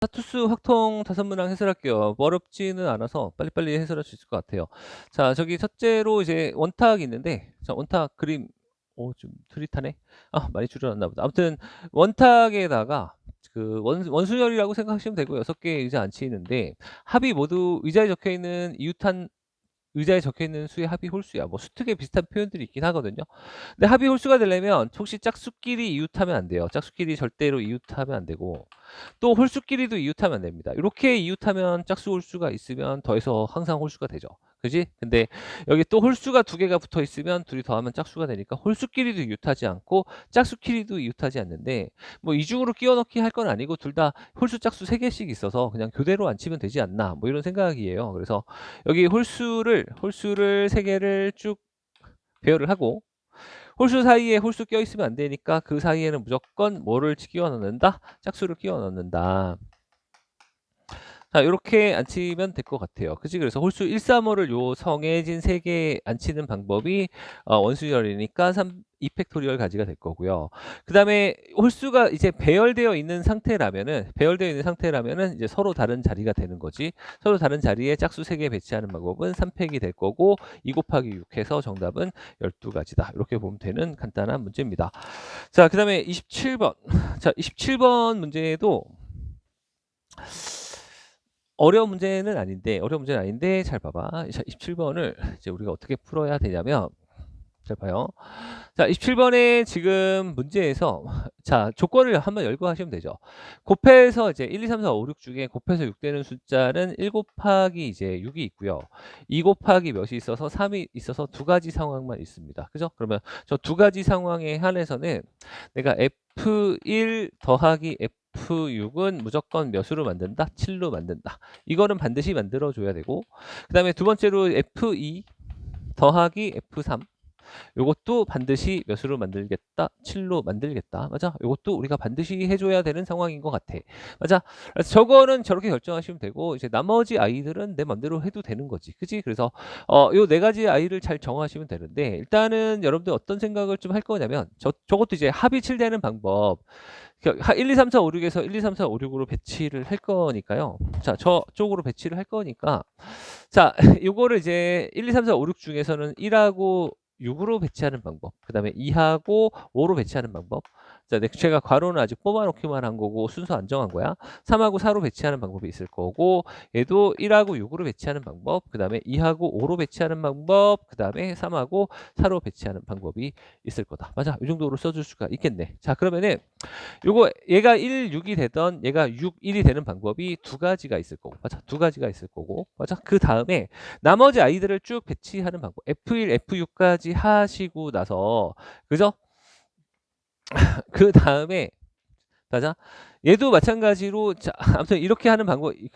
사투수 확통 5문항 해설할게요. 뭐 어렵지는 않아서 빨리빨리 해설할 수 있을 것 같아요. 자, 저기 첫째로 이제 원탁이 있는데, 자, 원탁 그림, 좀 흐릿하네. 많이 줄여놨나 보다. 아무튼 원탁에다가 그 원수열이라고 생각하시면 되고 6개 의자 앉히는데 합이 모두 의자에 적혀 있는 이웃한 의자에 적혀 있는 수의 합이 홀수야. 뭐 수특에 비슷한 표현들이 있긴 하거든요. 근데 합이 홀수가 되려면 혹시 짝수끼리 이웃하면 안 돼요. 짝수끼리 절대로 이웃하면 안 되고 또 홀수끼리도 이웃하면 안 됩니다. 이렇게 이웃하면 짝수 홀수가 있으면 더해서 항상 홀수가 되죠. 그지? 근데 여기 또 홀수가 2개가 붙어 있으면 둘이 더하면 짝수가 되니까 홀수끼리도 이웃하지 않고 짝수끼리도 이웃하지 않는데 뭐 이중으로 끼워 넣기 할 건 아니고 둘 다 홀수 짝수 3개씩 있어서 그냥 교대로 앉히면 되지 않나 뭐 이런 생각이에요. 그래서 여기 홀수를 3개를 쭉 배열을 하고 홀수 사이에 홀수 껴있으면 안 되니까 그 사이에는 무조건 뭐를 끼워 넣는다? 짝수를 끼워 넣는다. 자, 요렇게 앉히면 될 것 같아요. 그치? 그래서 홀수 1, 3, 5를 요 정해진 3개 앉히는 방법이 원수열이니까 2팩토리얼 가지가 될 거고요. 그 다음에 홀수가 이제 배열되어 있는 상태라면은 이제 서로 다른 자리가 되는 거지. 서로 다른 자리에 짝수 3개 배치하는 방법은 3팩이 될 거고 2 곱하기 6 해서 정답은 12가지다. 이렇게 보면 되는 간단한 문제입니다. 자, 그 다음에 27번. 자, 27번 문제도 어려운 문제는 아닌데 잘 봐봐. 자, 27번을 이제 우리가 어떻게 풀어야 되냐면 잘 봐요. 자, 27번에 지금 문제에서 자, 조건을 한번 열고 하시면 되죠. 곱해서 이제 1, 2, 3, 4, 5, 6 중에 곱해서 6 되는 숫자는 1 곱하기 이제 6이 있고요. 2 곱하기 몇이 있어서 3이 있어서 2가지 상황만 있습니다. 그죠? 그러면 저 2가지 상황에 한해서는 내가 F1 더하기 F6은 무조건 몇으로 만든다? 7로 만든다. 이거는 반드시 만들어줘야 되고 그 다음에 두 번째로 F2 더하기 F3 요것도 반드시 몇으로 만들겠다? 7로 만들겠다. 맞아? 요것도 우리가 반드시 해줘야 되는 상황인 것 같아. 맞아? 그래서 저거는 저렇게 결정하시면 되고 이제 나머지 아이들은 내 맘대로 해도 되는 거지. 그치? 그래서 요 4가지 아이를 잘 정하시면 되는데 일단은 여러분들 어떤 생각을 좀 할 거냐면 저것도 이제 합이 7되는 방법 1, 2, 3, 4, 5, 6에서 1, 2, 3, 4, 5, 6으로 배치를 할 거니까요. 자, 저쪽으로 배치를 할 거니까 자, 요거를 이제 1, 2, 3, 4, 5, 6 중에서는 1하고 6으로 배치하는 방법, 그 다음에 2하고 5로 배치하는 방법. 자, 제가 괄호는 아직 뽑아놓기만 한 거고 순서 안 정한 거야. 3하고 4로 배치하는 방법이 있을 거고 얘도 1하고 6으로 배치하는 방법, 그 다음에 2하고 5로 배치하는 방법, 그 다음에 3하고 4로 배치하는 방법이 있을 거다. 맞아, 이 정도로 써줄 수가 있겠네. 자, 그러면은 요거 얘가 1, 6이 되던 얘가 6, 1이 되는 방법이 2가지가 있을 거고 맞아? 2가지가 있을 거고 맞아? 그 다음에 나머지 아이들을 쭉 배치하는 방법 F1, F6까지 하시고 나서 그죠? 그 다음에 맞아? 얘도 마찬가지로 자, 아무튼 이렇게 하는 방법이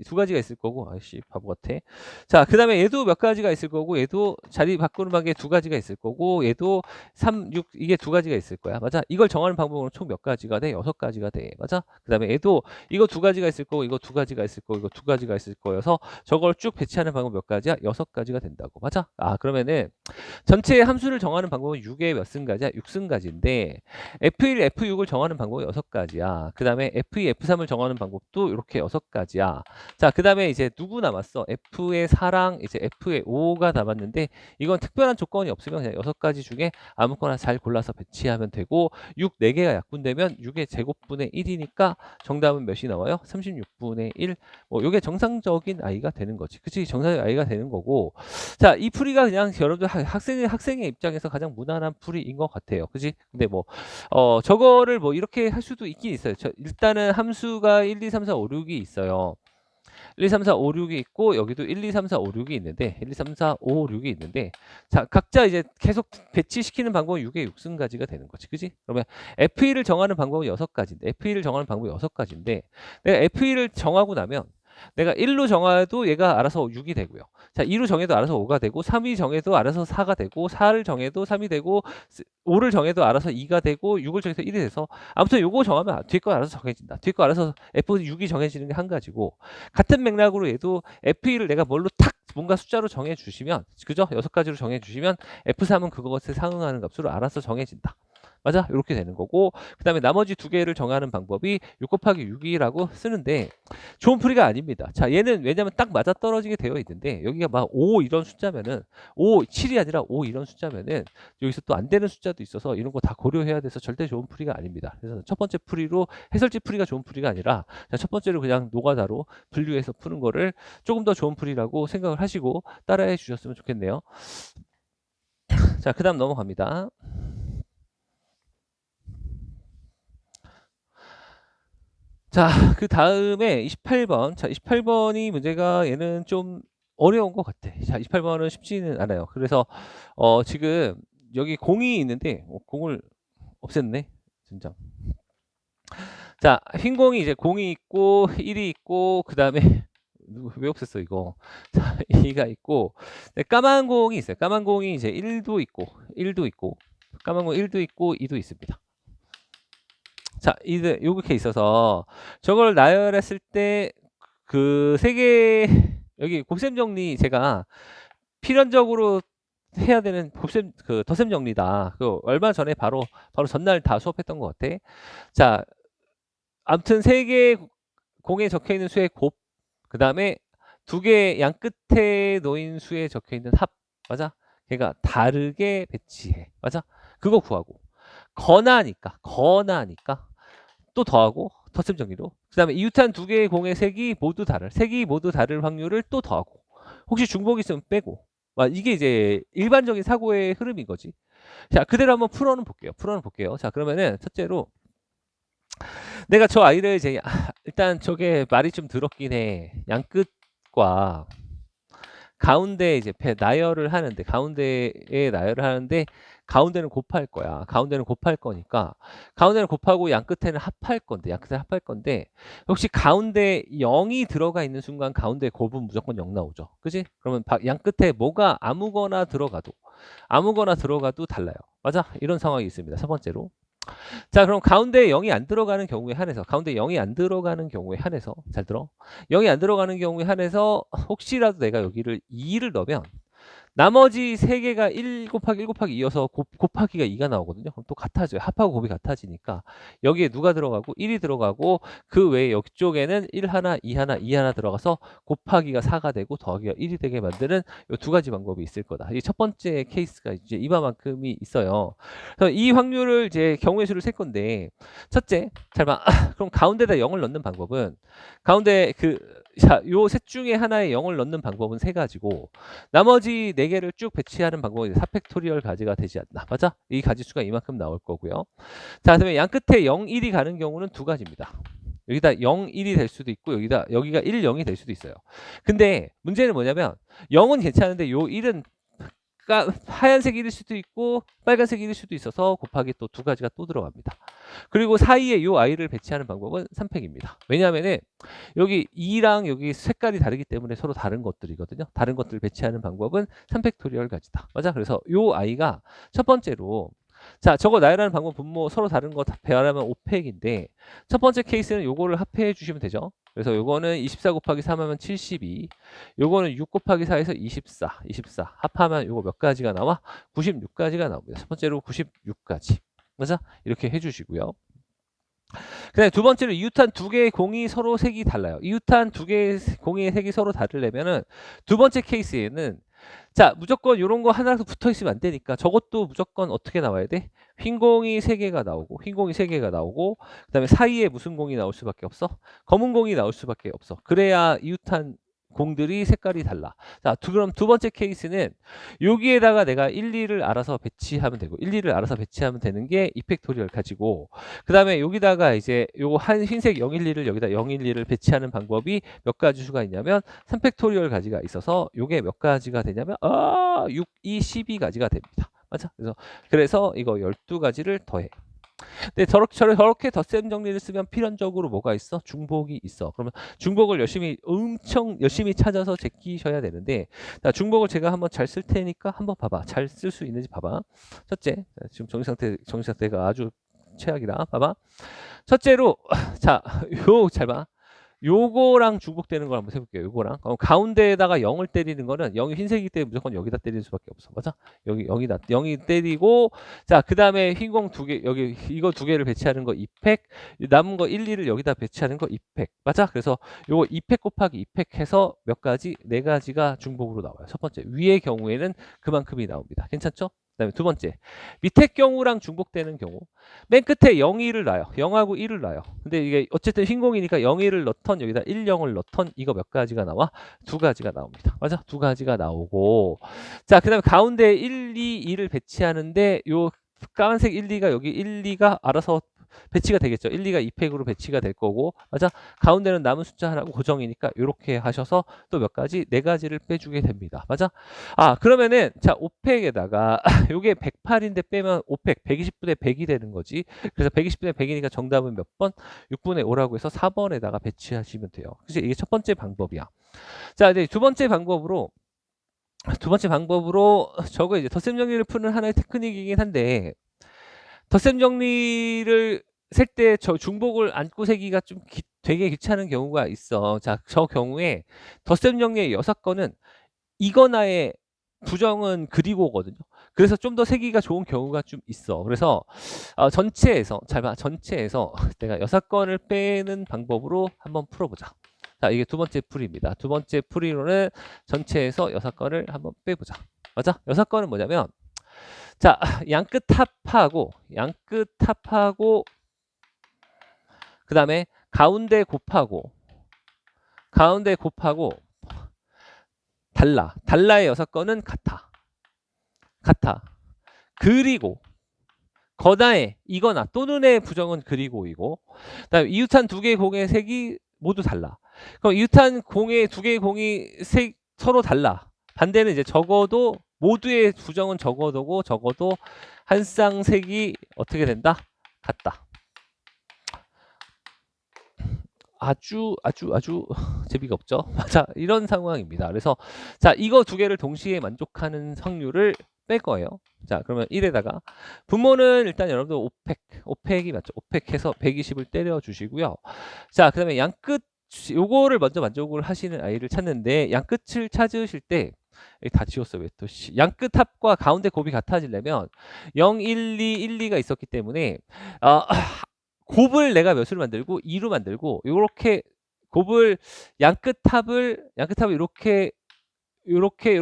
2가지가 있을 거고 아이씨 바보 같아. 자, 그다음에 얘도 몇 가지가 있을 거고 얘도 자리 바꾸는 방법에 2가지가 있을 거고 얘도 3, 6 이게 2가지가 있을 거야. 맞아? 이걸 정하는 방법으로 총 몇 가지가 돼? 6가지가 돼. 맞아? 그다음에 얘도 이거 2가지가 있을 거고 이거 2가지가 있을 거고 이거 2가지가 있을 거여서 저걸 쭉 배치하는 방법 몇 가지야? 6가지가 된다고. 맞아? 그러면은 전체 함수를 정하는 방법은 6의 몇 승가지야? 6승가지인데 F1, F6을 정하는 방법이 6가지야. 그 다음에 F2, F3을 정하는 방법도 이렇게 6가지야. 자, 그 다음에 이제 누구 남았어? F의 4랑 이제 F의 5가 남았는데 이건 특별한 조건이 없으면 그냥 6가지 중에 아무거나 잘 골라서 배치하면 되고 6, 4개가 약분되면 6의 제곱분의 1이니까 정답은 몇이 나와요? 36분의 1. 뭐 이게 정상적인 아이가 되는 거지. 그치? 정상적인 아이가 되는 거고 자, 이 풀이가 그냥 여러분들 학생의 입장에서 가장 무난한 풀이인 것 같아요. 그지? 근데 뭐 저거를 뭐 이렇게 할 수도 있긴 있어요. 일단은 함수가 1, 2, 3, 4, 5, 6이 있어요. 1, 2, 3, 4, 5, 6이 있고 여기도 1, 2, 3, 4, 5, 6이 있는데 1, 2, 3, 4, 5, 6이 있는데 자, 각자 이제 계속 배치시키는 방법은 6의 6승가지가 되는 거지. 그지? 그러면 F1을 정하는 방법은 6가지인데 F1을 정하는 방법이 6가지인데 내가 F1을 정하고 나면 내가 1로 정해도 얘가 알아서 6이 되고요. 자, 2로 정해도 알아서 5가 되고 3이 정해도 알아서 4가 되고 4를 정해도 3이 되고 5를 정해도 알아서 2가 되고 6을 정해서 1이 돼서 아무튼 요거 정하면 뒤에 거 알아서 정해진다. 뒤에 거 알아서 F6이 정해지는 게 한 가지고 같은 맥락으로 얘도 F1을 내가 뭘로 탁 뭔가 숫자로 정해 주시면 그죠? 6가지로 정해 주시면 F3은 그것에 상응하는 값으로 알아서 정해진다. 맞아? 이렇게 되는 거고, 그 다음에 나머지 두 개를 정하는 방법이 6 곱하기 6이라고 쓰는데 좋은 풀이가 아닙니다. 자, 얘는 왜냐면 딱 맞아 떨어지게 되어 있는데 여기가 막 5 이런 숫자면은 5, 7이 아니라 5 이런 숫자면은 여기서 또 안 되는 숫자도 있어서 이런 거 다 고려해야 돼서 절대 좋은 풀이가 아닙니다. 그래서 첫 번째 풀이로 해설지 풀이가 좋은 풀이가 아니라 자, 첫 번째로 그냥 노가다로 분류해서 푸는 거를 조금 더 좋은 풀이라고 생각을 하시고 따라해 주셨으면 좋겠네요. 자, 그 다음 넘어갑니다. 자, 그 다음에 28번. 자, 28번이 문제가 얘는 좀 어려운 것 같아. 자, 28번은 쉽지는 않아요. 그래서, 지금 여기 공이 있는데, 공을 없앴네. 진짜. 자, 흰 공이 이제 공이 있고, 1이 있고, 그 다음에, 왜 없앴어, 이거. 자, 2가 있고, 네, 까만 공이 있어요. 까만 공이 이제 1도 있고, 1도 있고, 까만 공 1도 있고, 2도 있습니다. 자, 이렇게 있어서 저걸 나열했을 때 그 세 개 여기 곱셈 정리 제가 필연적으로 해야 되는 곱셈 그 덧셈 정리다. 그 얼마 전에 바로 전날 다 수업했던 것 같아. 자, 아무튼 세 개 공에 적혀 있는 수의 곱, 그 다음에 두 개 양 끝에 놓인 수에 적혀 있는 합, 맞아? 걔가 다르게 배치해, 맞아? 그거 구하고 거나니까 또 더하고 덧셈 정리로 그 다음에 이웃한 두 개의 공의 색이 모두 다를 확률을 또 더하고 혹시 중복이 있으면 빼고 이게 이제 일반적인 사고의 흐름인 거지. 자, 그대로 한번 풀어는 볼게요. 자, 그러면은 첫째로 내가 저 아이를 이제 일단 저게 말이 좀 들었긴 해. 양끝과 가운데 이제 나열을 하는데 가운데에 나열을 하는데 가운데는 곱할 거야. 가운데는 곱할 거니까 가운데는 곱하고 양 끝에는 합할 건데 양 끝에 합할 건데 혹시 가운데 0이 들어가 있는 순간 가운데 곱은 무조건 0 나오죠. 그지? 그러면 양 끝에 뭐가 아무거나 들어가도 달라요. 맞아? 이런 상황이 있습니다. 첫 번째로. 자, 그럼 가운데 0이 안 들어가는 경우에 한해서 가운데 0이 안 들어가는 경우에 한해서 잘 들어. 0이 안 들어가는 경우에 한해서 혹시라도 내가 여기를 2를 넣으면 나머지 3개가 1 곱하기 1 곱하기 2여서 곱하기가 2가 나오거든요. 그럼 또 같아져요. 합하고 곱이 같아지니까 여기에 누가 들어가고 1이 들어가고 그 외에 여쪽에는 1 하나, 2 하나, 2 하나 들어가서 곱하기가 4가 되고 더하기가 1이 되게 만드는 이 두 가지 방법이 있을 거다. 이 첫 번째 케이스가 이제 이만큼이 있어요. 그래서 이 확률을 이제 경우의 수를 셀 건데 첫째, 잘 봐. 그럼 가운데다 0을 넣는 방법은 가운데 요 셋 중에 하나에 0을 넣는 방법은 세 가지고 나머지 네 개를 쭉 배치하는 방법이 4팩토리얼 가지가 되지 않나. 맞아? 이 가지수가 이만큼 나올 거고요. 자, 그다음에 양 끝에 0, 1이 가는 경우는 두 가지입니다. 여기다 0, 1이 될 수도 있고 여기가 1, 0이 될 수도 있어요. 근데 문제는 뭐냐면 0은 괜찮은데 요 1은 하얀색 1일 수도 있고 빨간색 1일 수도 있어서 곱하기 또 두 가지가 또 들어갑니다. 그리고 사이에 이 아이를 배치하는 방법은 3팩입니다. 왜냐하면 여기 2랑 여기 색깔이 다르기 때문에 서로 다른 것들이거든요. 다른 것들을 배치하는 방법은 3팩토리얼 가지다. 맞아? 그래서 이 아이가 첫 번째로 자, 저거 나열하는 방법 분모 서로 다른 거 다 배열하면 5팩인데 첫 번째 케이스는 요거를 합해 주시면 되죠. 그래서 요거는 24 곱하기 3 하면 72. 요거는 6 곱하기 4에서 24 합하면 요거 몇 가지가 나와? 96가지가 나옵니다. 첫 번째로 96가지. 맞아? 이렇게 해주시고요. 그 다음에 두 번째로 이웃한 두 개의 공이 서로 색이 달라요. 이웃한 두 개의 공의 색이 서로 다르려면은 두 번째 케이스에는 자, 무조건 이런 거 하나라도 붙어 있으면 안 되니까 저것도 무조건 어떻게 나와야 돼? 흰 공이 3개가 나오고 흰 공이 3개가 나오고 그다음에 사이에 무슨 공이 나올 수밖에 없어? 검은 공이 나올 수밖에 없어. 그래야 이웃한 공들이 색깔이 달라. 자, 그럼 두 번째 케이스는 여기에다가 내가 1, 2를 알아서 배치하면 되고 1, 2를 알아서 배치하면 되는 게 이펙토리얼 가지고 그다음에 여기다가 이제 요거 한 흰색 0, 1, 2를 여기다 0, 1, 2를 배치하는 방법이 몇 가지 수가 있냐면 3팩토리얼 가지가 있어서 요게 몇 가지가 되냐면 6, 2, 12가지가 됩니다. 맞아? 그래서 이거 12가지를 더해. 근데 저렇게 덧셈 정리를 쓰면 필연적으로 뭐가 있어? 중복이 있어. 그러면 중복을 엄청 열심히 찾아서 제끼셔야 되는데, 자, 중복을 제가 한번 잘 쓸 테니까 한번 봐봐. 잘 쓸 수 있는지 봐봐. 첫째, 지금 정신 상태가 아주 최악이라 봐봐. 첫째로, 자, 요 잘 봐. 요거랑 중복되는 걸 한번 해볼게요. 요거랑. 가운데에다가 0을 때리는 거는 0이 흰색이기 때문에 무조건 여기다 때릴 수밖에 없어. 맞아? 여기 0이 때리고, 자, 그 다음에 흰 공 두 개, 여기 이거 두 개를 배치하는 거 2팩, 남은 거 1, 2를 여기다 배치하는 거 2팩. 맞아? 그래서 요거 2팩 곱하기 2팩 해서 몇 가지? 네 가지가 중복으로 나와요. 첫 번째, 위의 경우에는 그만큼이 나옵니다. 괜찮죠? 그다음에 두 번째, 밑에 경우랑 중복되는 경우. 맨 끝에 0, 2를 놔요. 0하고 1을 놔요. 근데 이게 어쨌든 흰공이니까 0, 1을 넣던 여기다 1, 0을 넣던 이거 몇 가지가 나와? 두 가지가 나옵니다. 맞아? 두 가지가 나오고. 자, 그 다음에 가운데 1, 2, 2를 배치하는데 요 까만색 1, 2가 여기 1, 2가 알아서 배치가 되겠죠. 1, 2가 2팩으로 배치가 될 거고. 맞아? 가운데는 남은 숫자 하나고 고정이니까 이렇게 하셔서 또 몇 가지? 네 가지를 빼주게 됩니다. 맞아? 아, 그러면은 자, 5팩에다가 요게 108인데 빼면 5팩 120분의 100이 되는 거지. 그래서 120분의 100이니까 정답은 몇 번? 6분의 5라고 해서 4번에다가 배치하시면 돼요. 그치? 이게 첫 번째 방법이야. 자, 이제 두 번째 방법으로 저거 이제 덧셈 정리를 푸는 하나의 테크닉이긴 한데 덧셈 정리를 셀 때 저 중복을 안고 세기가 좀 되게 귀찮은 경우가 있어. 자, 저 경우에 덧셈 정리의 6건은 이거나의 부정은 그리고거든요. 그래서 좀 더 세기가 좋은 경우가 좀 있어. 그래서 전체에서 잘 봐. 전체에서 내가 6건을 빼는 방법으로 한번 풀어보자. 자, 이게 두 번째 풀이입니다. 두 번째 풀이로는 전체에서 6건을 한번 빼보자. 맞아? 6건은 뭐냐면 자, 양끝 합하고 그 다음에 가운데 곱하고 달라의 6건은 같아. 그리고 거다의 이거나 또는의 부정은 그리고이고 그다음에 이웃한 두 개의 공의 색이 모두 달라. 그럼 이웃한 공의 두 개의 공이 서로 달라. 반대는 이제 적어도 모두의 부정은 적어도 한 쌍색이 어떻게 된다? 같다. 아주 재미가 없죠. 자, 이런 상황입니다. 그래서 자, 이거 두 개를 동시에 만족하는 확률을 뺄 거예요. 자, 그러면 1에다가 분모는 일단 여러분들 5팩이 맞죠? 5팩 해서 120을 때려 주시고요. 자, 그다음에 양끝 요거를 먼저 만족을 하시는 아이를 찾는데 양끝을 찾으실 때 다 지웠어. 왜 또 양끝 합과 가운데 곱이 같아지려면 0, 1, 2, 1, 2가 있었기 때문에 곱을 내가 몇으로 만들고 2로 만들고 요렇게 곱을 양끝합을 이렇게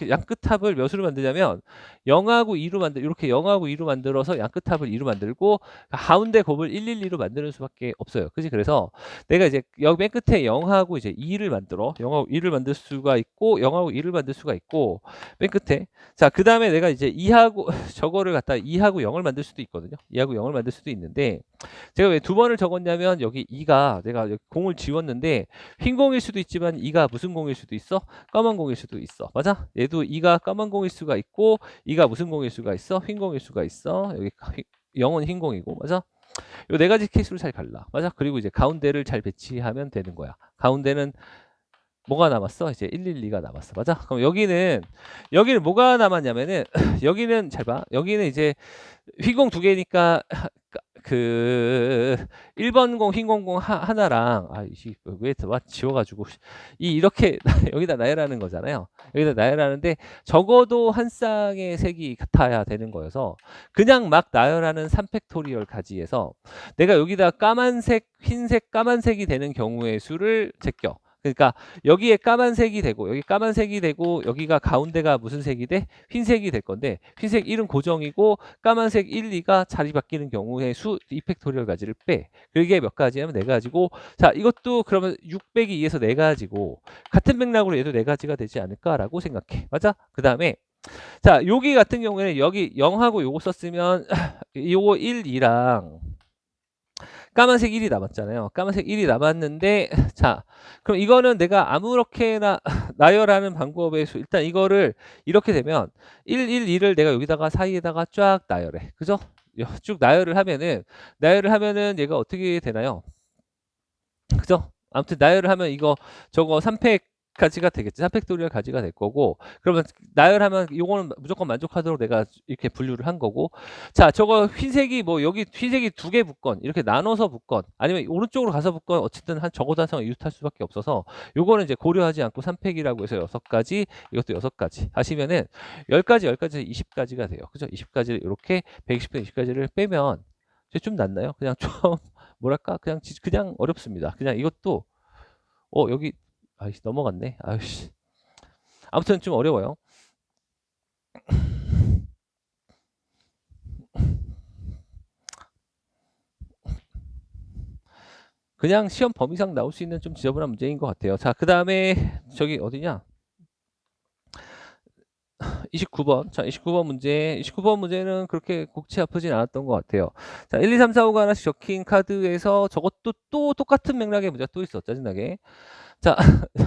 양끝합을 몇으로 만드냐면 0하고 2로 이렇게 0하고 2로 만들어서 양끝합을 2로 만들고 가운데 곱을 112로 만드는 수밖에 없어요. 그지? 그래서 내가 이제 여기 맨 끝에 0하고 이제 2를 만들어. 0하고 2를 만들 수가 있고 0하고 2를 만들 수가 있고 맨 끝에 자, 그다음에 내가 이제 2하고 저거를 갖다 2하고 0을 만들 수도 있거든요. 2하고 0을 만들 수도 있는데 제가 왜 두 번을 적었냐면 여기 2가 내가 여기 공을 지웠는데 흰 공일 수도 있지만 2가 무슨 공일 수도 있어? 까만 공일 수도 있어. 맞아? 얘도 2가 까만 공일 수가 있고 2가 무슨 공일 수가 있어? 흰 공일 수가 있어. 여기 0은 흰 공이고. 맞아? 요 네 가지 케이스로 잘 갈라. 맞아? 그리고 이제 가운데를 잘 배치하면 되는 거야. 가운데는 뭐가 남았어? 이제 112가 남았어. 맞아? 그럼 여기는 뭐가 남았냐면은 여기는 잘 봐. 여기는 이제 흰공 두 개니까 그 1번 공 흰 공공 하나랑 왜 지워가지고 이렇게 여기다 나열하는 거잖아요. 여기다 나열하는데 적어도 한 쌍의 색이 같아야 되는 거여서 그냥 막 나열하는 3팩토리얼 가지에서 내가 여기다 까만색, 흰색, 까만색이 되는 경우의 수를 제껴. 그러니까 여기에 까만색이 되고 여기 까만색이 되고 여기가 가운데가 무슨 색이 돼? 흰색이 될 건데 흰색 1은 고정이고 까만색 1, 2가 자리 바뀌는 경우의 수 이펙토리얼 가지를 빼. 그게 몇 가지냐면 네 가지고 자, 이것도 그러면 6 빼기 2에서 네 가지고 같은 맥락으로 얘도 네 가지가 되지 않을까라고 생각해. 맞아? 그 다음에 자, 여기 같은 경우에는 여기 0하고 요거 썼으면 요거 1, 2랑 까만색 1이 남았잖아요. 까만색 1이 남았는데 자, 그럼 이거는 내가 아무렇게나 나열하는 방법의 수 일단 이거를 이렇게 되면 1, 1, 2를 내가 여기다가 사이에다가 쫙 나열해. 그죠? 쭉 나열을 하면은 얘가 어떻게 되나요? 그죠? 아무튼 나열을 하면 이거 저거 3팩 가지가 되겠지. 3팩토리얼 가지가 될 거고, 그러면 나열하면 요거는 무조건 만족하도록 내가 이렇게 분류를 한 거고. 자, 저거 흰색이 뭐 여기 흰색이 2개 붙건 이렇게 나눠서 붙건 아니면 오른쪽으로 가서 붙건 어쨌든 한 적어도 한 성을 이웃할 수밖에 없어서 요거는 이제 고려하지 않고 3팩이라고 해서 6가지, 이것도 6가지 하시면은 10가지 10가지 20가지가 돼요. 그죠? 20가지를 이렇게 120분 20가지를 빼면 이제 좀 낫나요? 그냥 좀 뭐랄까? 그냥 어렵습니다. 그냥 이것도 여기 아이씨 넘어갔네. 아이씨. 아무튼 좀 어려워요. 그냥 시험 범위상 나올 수 있는 좀 지저분한 문제인 것 같아요. 자, 그 다음에 저기 어디냐? 29번. 자, 29번 문제. 29번 문제는 그렇게 골치 아프진 않았던 것 같아요. 자, 1, 2, 3, 4, 5가 하나씩 적힌 카드에서 저것도 또 똑같은 맥락의 문제가 또 있어. 짜증나게. 자,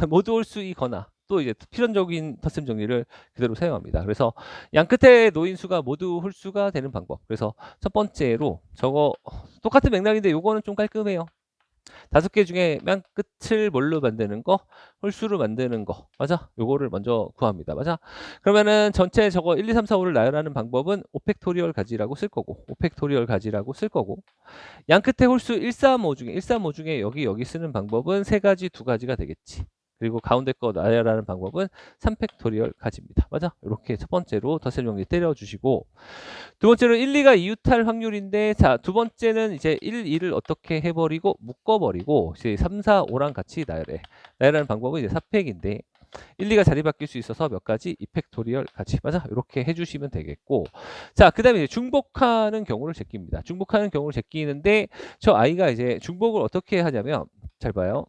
모두 홀수이거나 또 이제 필연적인 덧셈 정리를 그대로 사용합니다. 그래서 양 끝에 놓인 수가 모두 홀수가 되는 방법. 그래서 첫 번째로 저거 똑같은 맥락인데 요거는 좀 깔끔해요. 5개 중에 맨 끝을 뭘로 만드는 거? 홀수로 만드는 거. 맞아? 요거를 먼저 구합니다. 맞아? 그러면은 전체 저거 1, 2, 3, 4, 5를 나열하는 방법은 5팩토리얼 가지라고 쓸 거고 5팩토리얼 가지라고 쓸 거고 양 끝에 홀수 1, 3, 5 중에 1, 3, 5 중에 여기 쓰는 방법은 3가지, 2가지가 되겠지. 그리고 가운데 거 나열하는 방법은 3팩토리얼 가지입니다. 맞아? 이렇게 첫 번째로 덧셈 정리 때려주시고 두 번째로 1, 2가 이웃할 확률인데 자, 두 번째는 이제 1, 2를 어떻게 해버리고 묶어버리고 이제 3, 4, 5랑 같이 나열해. 나열하는 방법은 이제 4팩인데 1, 2가 자리 바뀔 수 있어서 몇 가지 2팩토리얼 같이 맞아? 이렇게 해주시면 되겠고 자, 그 다음에 중복하는 경우를 제낍니다. 중복하는 경우를 제끼는데 저 아이가 이제 중복을 어떻게 하냐면 잘 봐요.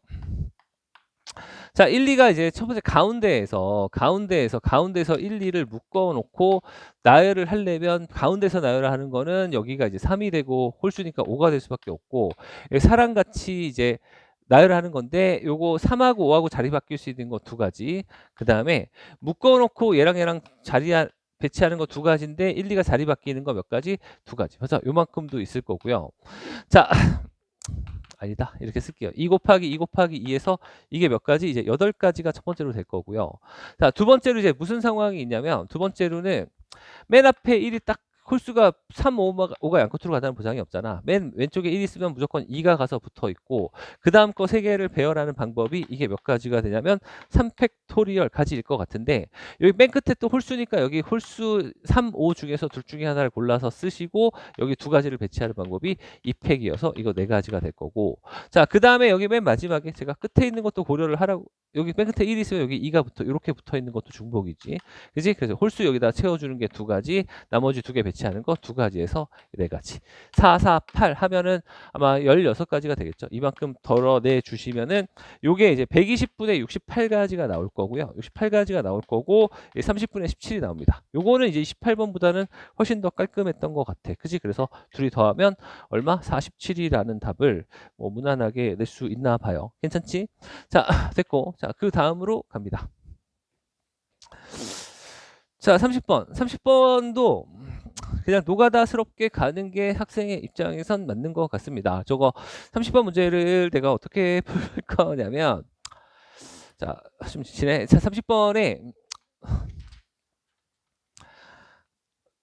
자, 1, 2가 이제 첫 번째 가운데에서 1, 2를 묶어 놓고 나열을 하려면 가운데서 나열을 하는 거는 여기가 이제 3이 되고 홀수니까 5가 될 수밖에 없고 사랑같이 이제 나열을 하는 건데 요거 3하고 5하고 자리 바뀔 수 있는 거 2가지. 그다음에 묶어 놓고 얘랑 자리 배치하는 거 2가지인데 1, 2가 자리 바뀌는 거 몇 가지? 2가지. 그래서 요만큼도 있을 거고요. 자, 아니다. 이렇게 쓸게요. 2 곱하기 2 곱하기 2에서 이게 몇 가지? 이제 8가지가 첫 번째로 될 거고요. 자, 두 번째로 이제 무슨 상황이 있냐면 두 번째로는 맨 앞에 1이 딱 홀수가 3, 5가 양끝으로 가다는 보장이 없잖아. 맨 왼쪽에 1이 있으면 무조건 2가 가서 붙어 있고 그 다음 거 3개를 배열하는 방법이 이게 몇 가지가 되냐면 3팩토리얼 가지일 것 같은데 여기 맨 끝에 또 홀수니까 여기 홀수 3, 5 중에서 둘 중에 하나를 골라서 쓰시고 여기 2가지를 배치하는 방법이 2팩이어서 이거 4가지가 될 거고 자, 그 다음에 여기 맨 마지막에 제가 끝에 있는 것도 고려를 하라고 여기 맨 끝에 1이 있으면 여기 2가 이렇게 붙어 있는 것도 중복이지. 그지? 그래서 홀수 여기다 채워주는 게 2가지 나머지 2개 배치하는 거 2가지에서 4가지 4, 4, 8 하면은 아마 16가지가 되겠죠. 이만큼 덜어내 주시면은 요게 이제 120분에 68가지가 나올 거고요. 68가지가 나올 거고 30분에 17이 나옵니다. 요거는 이제 18번보다는 훨씬 더 깔끔했던 것 같아. 그지? 그래서 둘이 더하면 얼마? 47이라는 답을 뭐 무난하게 낼 수 있나 봐요. 괜찮지? 자, 됐고. 자, 그 다음으로 갑니다. 자, 30번. 30번도 그냥 노가다스럽게 가는 게 학생의 입장에선 맞는 것 같습니다. 저거 30번 문제를 내가 어떻게 풀 거냐면 자, 좀 지내. 자, 30번에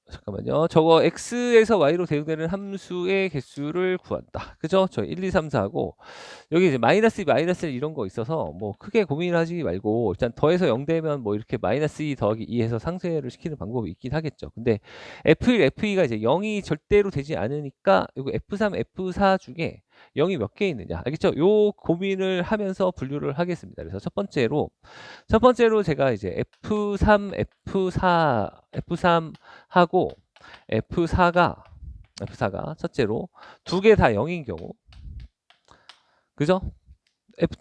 잠깐만요. 저거 x에서 y로 대응되는 함수의 개수를 구한다. 그죠? 저 1, 2, 3, 4고 여기 이제 마이너스 2, 마이너스 1 이런 거 있어서 뭐 크게 고민하지 말고 일단 더해서 0 되면 뭐 이렇게 마이너스 2 더하기 2 해서 상쇄를 시키는 방법이 있긴 하겠죠. 근데 F1, F2가 이제 0이 절대로 되지 않으니까 이거 F3, F4 중에 0이 몇 개 있느냐. 알겠죠? 요 고민을 하면서 분류를 하겠습니다. 그래서 첫 번째로 제가 이제 F3, F3 하고 F4가 첫째로 2개 다 0인 경우 그죠?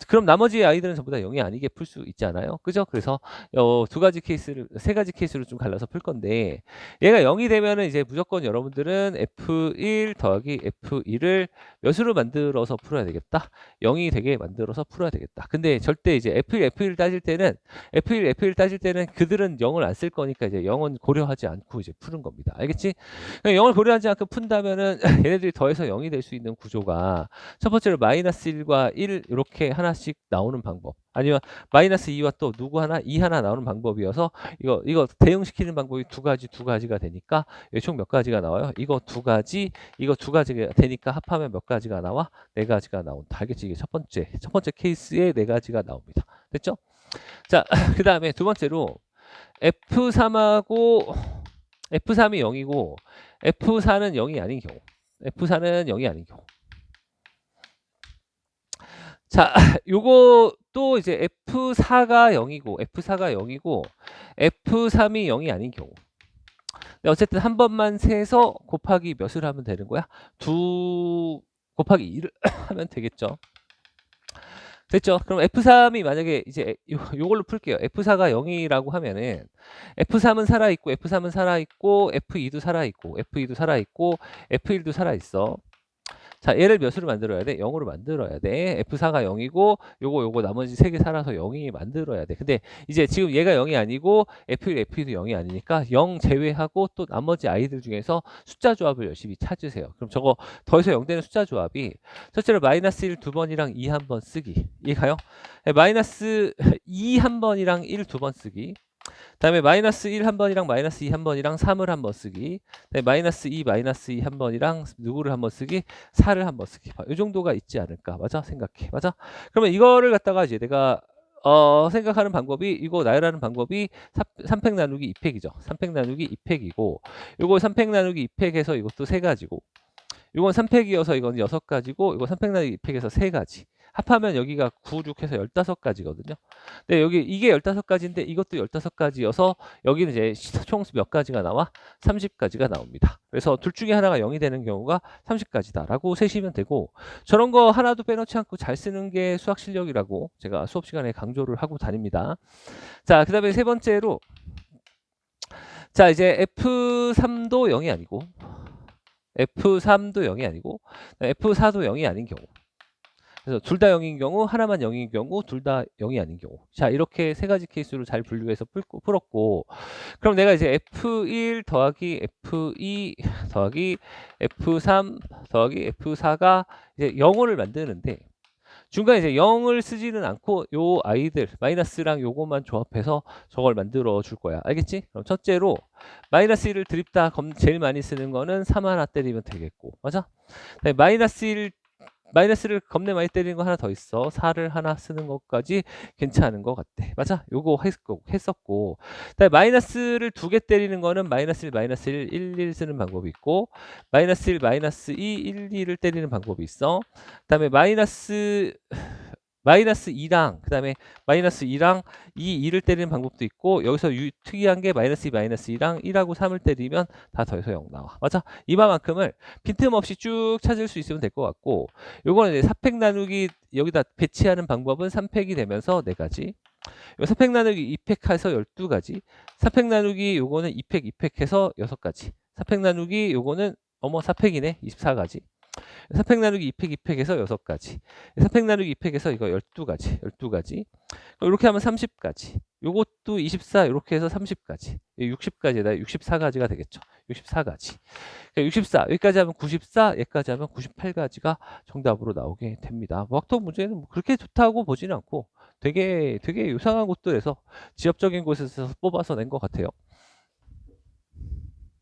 그럼 나머지 아이들은 전부 다 0이 아니게 풀 수 있잖아요. 그죠? 그래서 3가지 케이스를 좀 갈라서 풀 건데 얘가 0이 되면은 이제 무조건 여러분들은 F1 더하기 F2를 몇으로 만들어서 풀어야 되겠다. 0이 되게 만들어서 풀어야 되겠다. 근데 절대 이제 F1 따질 때는 그들은 0을 안 쓸 거니까 이제 0은 고려하지 않고 이제 푸는 겁니다. 알겠지? 0을 고려하지 않고 푼다면은 얘네들이 더해서 0이 될 수 있는 구조가 첫 번째로 마이너스 1과 1 이렇게 이렇게 하나씩 나오는 방법. 아니면 마이너스 2와 또 누구 하나 2 하나 나오는 방법이어서 이거 대응시키는 방법이 두 가지가 되니까 총 몇 가지가 나와요? 이거 두 가지가 되니까 합하면 몇 가지가 나와? 네 가지가 나온다. 알겠지? 이게 첫 번째 케이스에 네 가지가 나옵니다. 됐죠? 자, 그 다음에 두 번째로 F3이 0이고 F4는 0이 아닌 경우. F4는 0이 아닌 경우. 자, 요거 또 이제 F4가 0이고 F3이 0이 아닌 경우. 근데 어쨌든 한 번만 세서 곱하기 몇을 하면 되는 거야? 2 곱하기 2를 하면 되겠죠. 됐죠? 그럼 F3이 만약에 이제 요걸로 풀게요. F4가 0이라고 하면은 F3은 살아있고 F3은 살아있고 F2도 살아있고 F2도 살아있고 F1도 살아있어. 자, 얘를 몇으로 만들어야 돼? 0으로 만들어야 돼. F4가 0이고 요거 나머지 3개 살아서 0이 만들어야 돼. 근데 이제 지금 얘가 0이 아니고 F1, F2도 0이 아니니까 0 제외하고 또 나머지 아이들 중에서 숫자 조합을 열심히 찾으세요. 그럼 저거 더해서 0 되는 숫자 조합이 첫째로 마이너스 1 두 번이랑 2 한 번 쓰기. 이해가요? 마이너스 2 한 번이랑 1 두 번 쓰기. 다음에 마이너스 1 한 번이랑 마이너스 2 한 번이랑 3을 한 번 쓰기. 마이너스 2 한 번이랑 누구를 한 번 쓰기? 4를 한 번 쓰기. 이 정도가 있지 않을까? 맞아? 생각해. 맞아? 그러면 이거를 갖다가 이제 내가 생각하는 방법이 이거 나열하는 방법이 3팩 나누기 2팩이죠. 3팩 나누기 2팩이고 요거 3팩 나누기 2팩에서 이것도 3가지고 이건 3팩이어서 이건 6가지고 이거 3팩 나누기 2팩에서 3가지. 합하면 여기가 9, 6 해서 15가지거든요. 근데 여기 이게 15가지인데 이것도 15가지여서 여기는 이제 총 몇 가지가 나와? 30가지가 나옵니다. 그래서 둘 중에 하나가 0이 되는 경우가 30가지다라고 세시면 되고 저런 거 하나도 빼놓지 않고 잘 쓰는 게 수학 실력이라고 제가 수업 시간에 강조를 하고 다닙니다. 자, 그다음에 세 번째로 자, 이제 F3도 0이 아니고 F3도 0이 아니고 F4도 0이 아닌 경우 그래서 둘 다 0인 경우, 하나만 0인 경우, 둘 다 0이 아닌 경우. 자, 이렇게 세 가지 케이스로 잘 분류해서 풀었고, 그럼 내가 이제 F1 더하기 F2 더하기 F3 더하기 F4가 이제 0을 만드는데, 중간에 이제 0을 쓰지는 않고 요 아이들 마이너스랑 요것만 조합해서 저걸 만들어 줄 거야. 알겠지? 그럼 첫째로 마이너스 1을 드립다 제일 많이 쓰는 거는 3 하나 때리면 되겠고. 맞아? 마이너스를 겁내 많이 때리는 거 하나 더 있어. 4를 하나 쓰는 것까지 괜찮은 것 같아. 맞아? 요거 했었고. 그다음에 마이너스를 2개 때리는 거는 마이너스 1, 마이너스 1, 1 쓰는 방법이 있고 마이너스 1, 마이너스 2, 1, 2를 때리는 방법이 있어. 그다음에 마이너스 2랑 그다음에 마이너스 2랑 2를 때리는 방법도 있고 여기서 특이한 게 마이너스 2, 마이너스 2랑 1하고 3을 때리면 다 더해서 0 나와. 맞아? 이만큼을 빈틈없이 쭉 찾을 수 있으면 될 것 같고 요거는 이제 4팩 나누기 여기다 배치하는 방법은 3팩이 되면서 4가지 4팩 나누기 2팩 해서 12가지 4팩 나누기 요거는 2팩 해서 6가지 4팩 나누기 요거는 4팩이네 24가지 4팩 나누기 2팩 해서 6가지 4팩 나누기 2팩에서 이거 12가지 이렇게 하면 30가지 요것도 24 이렇게 해서 30가지 60가지에다 64가지가 되겠죠 64가지 64 여기까지 하면 94 여기까지 하면 98가지가 정답으로 나오게 됩니다. 학통 문제는 뭐 그렇게 좋다고 보지는 않고 되게 유사한 곳들에서 지엽적인 곳에서 뽑아서 낸 것 같아요.